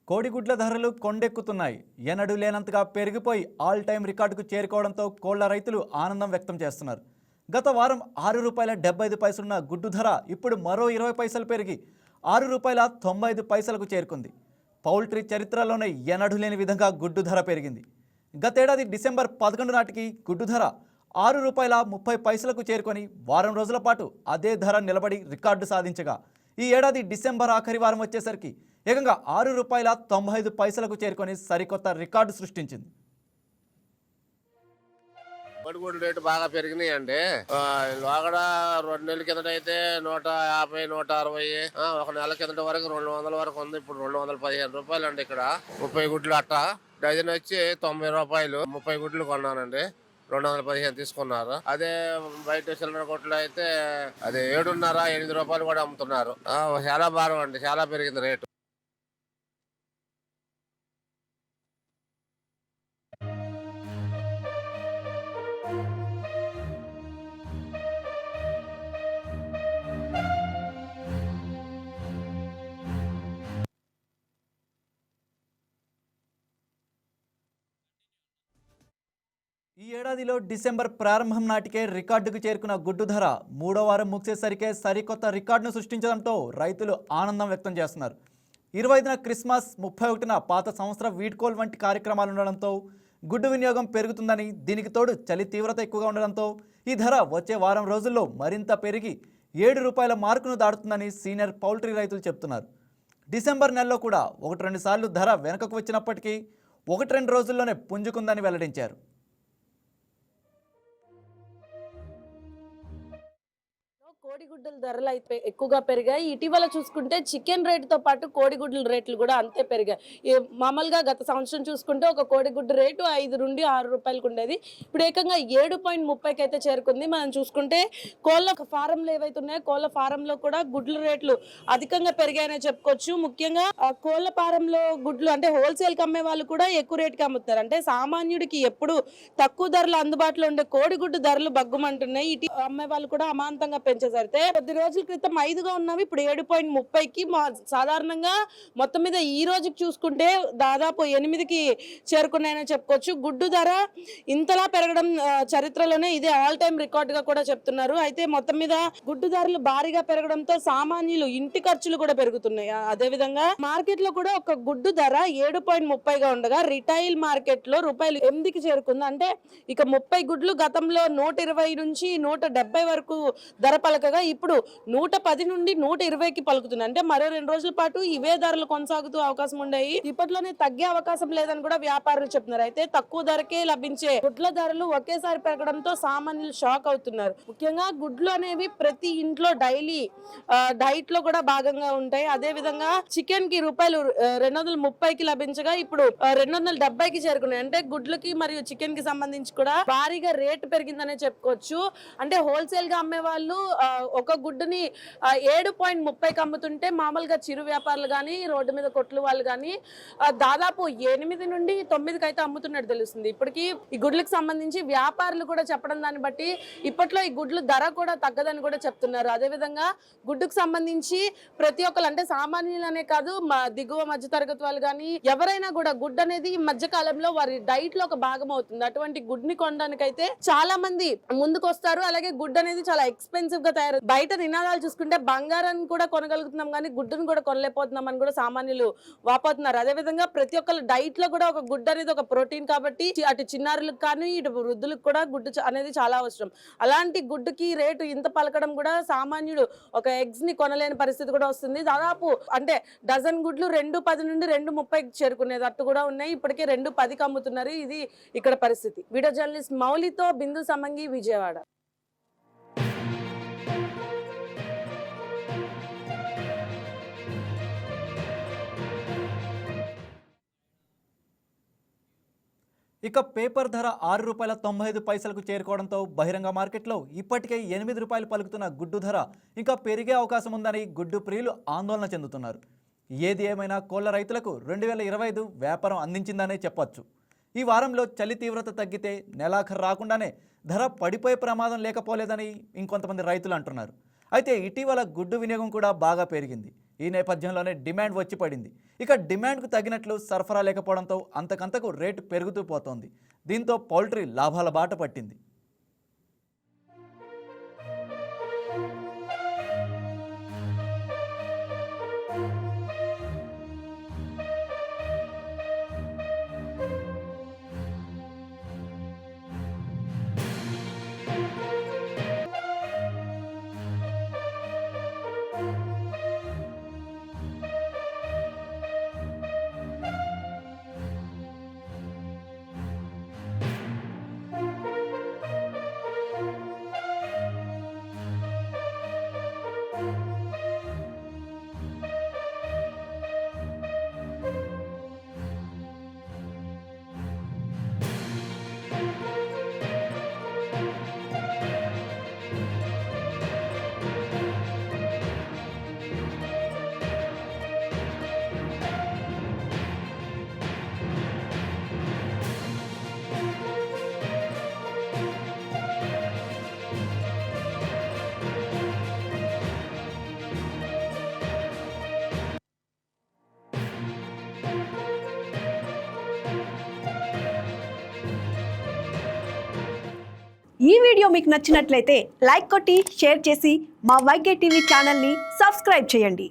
కోడిగుడ్ల ధరలు కొండెక్కుతున్నాయి. ఎన్నడూ లేనంతగా పెరిగిపోయి ఆల్ టైం రికార్డుకు చేరుకోవడంతో కోళ్ల రైతులు ఆనందం వ్యక్తం చేస్తున్నారు. గత వారం ₹6.75 గుడ్డు ధర ఇప్పుడు మరో 20 పైసలు పెరిగి ₹6.95కు చేరుకుంది. పౌల్ట్రీ చరిత్రలోనే ఎన్నడూ లేని విధంగా గుడ్డు ధర పెరిగింది. గతేడాది డిసెంబర్ 11 నాటికి గుడ్డు ధర ₹6.30కు చేరుకొని వారం రోజుల పాటు అదే ధర నిలబడి రికార్డు సాధించగా, ఈ ఏడాది డిసెంబర్ ఆఖరి వారం వచ్చేసరికి ఏకంగా ₹6.95కు చేరుకొని సరికొత్త రికార్డు సృష్టించింది. కోడిగుడ్డు రేటు బాగా పెరిగినాయండి. లోగడ 2 నెలల కిందట అయితే 150, 160, ఒక నెల కిందట వరకు 200 వరకు ఉంది. ఇప్పుడు ₹215 అండి. ఇక్కడ 30 గుడ్లు అట్ట డజన్ వచ్చి ₹90. 30 గుడ్లు కొన్నానండి, 215 తీసుకున్నారు. అదే బయట చిల్లర కొట్లు అయితే అది ₹7.5, ₹8 కూడా అమ్ముతున్నారు. చాలా భారం అండి, చాలా పెరిగింది రేటు. ఈ ఏడాదిలో డిసెంబర్ ప్రారంభం నాటికే రికార్డుకు చేరుకున్న గుడ్డు ధర మూడో వారం ముగిసేసరికే సరికొత్త రికార్డును సృష్టించడంతో రైతులు ఆనందం వ్యక్తం చేస్తున్నారు. 25న క్రిస్మస్, 31న పాత సంవత్సర వీడ్కోల్ వంటి కార్యక్రమాలు ఉండడంతో గుడ్డు వినియోగం పెరుగుతుందని, దీనికి తోడు చలి తీవ్రత ఎక్కువగా ఉండడంతో ఈ ధర వచ్చే వారం రోజుల్లో మరింత పెరిగి ₹7 మార్కును దాటుతుందని సీనియర్ పౌల్ట్రీ రైతులు చెప్తున్నారు. డిసెంబర్ నెలలో కూడా 1-2 సార్లు ధర వెనుకకు వచ్చినప్పటికీ 1-2 రోజుల్లోనే పుంజుకుందని వెల్లడించారు. కోడిగుడ్ల ధరలు అయితే ఎక్కువగా పెరిగాయి. ఇటీవల చూసుకుంటే చికెన్ రేటుతో పాటు కోడిగుడ్ల రేట్లు కూడా అంతే పెరిగాయి. మామూలుగా గత సంవత్సరం చూసుకుంటే ఒక కోడిగుడ్డు రేటు ₹5 నుండి ₹6 ఉండేది. ఇప్పుడు ఏకంగా 7.30కి అయితే చేరుకుంది. మనం చూసుకుంటే కోళ్ళ ఫారంలు ఏవైతే ఉన్నాయో కోళ్ళ ఫారంలో కూడా గుడ్ల రేట్లు అధికంగా పెరిగాయనే చెప్పుకోవచ్చు. ముఖ్యంగా కోళ్ళ ఫారంలో గుడ్లు అంటే హోల్సేల్కి అమ్మే వాళ్ళు కూడా ఎక్కువ రేటుకి అమ్ముతున్నారు. అంటే సామాన్యుడికి ఎప్పుడు తక్కువ ధరలు అందుబాటులో ఉండే కోడిగుడ్డు ధరలు బగ్గుమంటున్నాయి. ఇటు అమ్మే వాళ్ళు కూడా అమాంతంగా పెంచేశారు. కొద్ది రోజుల క్రితం 5గా ఉన్నవి ఇప్పుడు 7.30కి. సాధారణంగా మొత్తం మీద ఈ రోజుకి చూసుకుంటే దాదాపు 8కి చేరుకున్నాయని చెప్పుకోవచ్చు. గుడ్డు ధర ఇంతలా పెరగడం చరిత్రలోనే ఇదే ఆల్ టైమ్ రికార్డ్ గా కూడా చెప్తున్నారు. అయితే మొత్తం మీద గుడ్డు ధరలు భారీగా పెరగడంతో సామాన్యులు ఇంటి ఖర్చులు కూడా పెరుగుతున్నాయి. అదే విధంగా మార్కెట్ లో కూడా ఒక గుడ్డు ధర 7.30గా ఉండగా రిటైల్ మార్కెట్ లో ₹8కి చేరుకుంది. అంటే ఇక 30 గుడ్లు గతంలో 120 నుంచి 170 వరకు ధర పలకగా ఇప్పుడు 110 నుండి 120కి పలుకుతుంది. అంటే మరో 2 రోజుల పాటు ఇవే ధరలు కొనసాగుతూ అవకాశం ఉండేవి. ఇప్పట్లోనే తగ్గే అవకాశం లేదని కూడా వ్యాపారులు చెప్తున్నారు. అయితే తక్కువ ధరకే లభించే గుడ్ల ధరలు ఒకేసారి పెరగడంతో సామాన్యులు షాక్ అవుతున్నారు. ముఖ్యంగా గుడ్లు అనేవి ప్రతి ఇంట్లో డైలీ డైట్ లో కూడా భాగంగా ఉంటాయి. అదే విధంగా చికెన్ కి ₹230కి లభించగా ఇప్పుడు 270కి చేరుకున్నాయి. అంటే గుడ్లకి మరియు చికెన్ కి సంబంధించి కూడా భారీగా రేటు పెరిగిందనే చెప్పుకోవచ్చు. అంటే హోల్సేల్ గా అమ్మే వాళ్ళు ఒక గుడ్డుని 7.30కి అమ్ముతుంటే మామూలుగా చిరు వ్యాపారులు కానీ రోడ్డు మీద కొట్లు వాళ్ళు కానీ దాదాపు 8 నుండి 9కి అయితే అమ్ముతున్నట్టు తెలుస్తుంది. ఇప్పటికీ ఈ గుడ్లకు సంబంధించి వ్యాపారులు కూడా చెప్పడం దాన్ని బట్టి ఇప్పట్లో ఈ గుడ్లు ధర కూడా తగ్గదని కూడా చెప్తున్నారు. అదేవిధంగా గుడ్డుకు సంబంధించి ప్రతి ఒక్కరు అంటే సామాన్యులనే కాదు దిగువ మధ్య తరగతి వాళ్ళు కానీ ఎవరైనా కూడా గుడ్డు అనేది ఈ మధ్య కాలంలో వారి డైట్ లో ఒక భాగం అవుతుంది. అటువంటి గుడ్ని కొనడానికైతే చాలా మంది ముందుకు వస్తారు. అలాగే గుడ్డు అనేది చాలా ఎక్స్పెన్సివ్ గా తయారు. బయట నినాదాలు చూసుకుంటే బంగారాన్ని కూడా కొనగలుగుతున్నాం కానీ గుడ్డును కూడా కొనలేకపోతున్నాం అని కూడా సామాన్యులు వాపోతున్నారు. అదే విధంగా ప్రతి ఒక్కరు డైట్ లో కూడా ఒక గుడ్డు అనేది ఒక ప్రోటీన్ కాబట్టి అటు చిన్నారులకు కానీ ఇటు వృద్ధులకు కూడా గుడ్డు అనేది చాలా అవసరం. అలాంటి గుడ్డుకి రేటు ఇంత పలకడం కూడా సామాన్యుడు ఒక ఎగ్స్ ని కొనలేని పరిస్థితి కూడా వస్తుంది. దాదాపు అంటే డజన్ గుడ్లు ₹2.10 నుండి ₹2.30కి చేరుకునేది అట్టు కూడా ఉన్నాయి. ఇప్పటికే ₹2.10కి అమ్ముతున్నారు. ఇది ఇక్కడ పరిస్థితి. వీడియో జర్నలిస్ట్ మౌలితో బిందు సమంగి, విజయవాడ. ఇక పేపర్ ధర ₹6.95కు చేరుకోవడంతో బహిరంగ మార్కెట్లో ఇప్పటికే ₹8 పలుకుతున్న గుడ్డు ధర ఇంకా పెరిగే అవకాశం ఉందని గుడ్డు ప్రియులు ఆందోళన చెందుతున్నారు. ఏది ఏమైనా కోళ్ల రైతులకు 2025 వ్యాపారం అందించిందనే చెప్పొచ్చు. ఈ వారంలో చలి తీవ్రత తగ్గితే నెలాఖరు రాకుండానే ధర పడిపోయే ప్రమాదం లేకపోలేదని ఇంకొంతమంది రైతులు అంటున్నారు. అయితే ఇటీవల గుడ్డు వినియోగం కూడా బాగా పెరిగింది. ఈ నేపథ్యంలోనే డిమాండ్ వచ్చి పడింది. ఇక డిమాండ్కు తగినట్లు సరఫరా లేకపోవడంతో అంతకంతకు రేటు పెరుగుతూ పోతోంది. దీంతో పౌల్ట్రీ లాభాల బాట పట్టింది. ఈ వీడియో మీకు నచ్చినట్లయితే లైక్ కొట్టి షేర్ చేసి మా వైకే టీవీ ఛానల్ని సబ్స్క్రైబ్ చేయండి.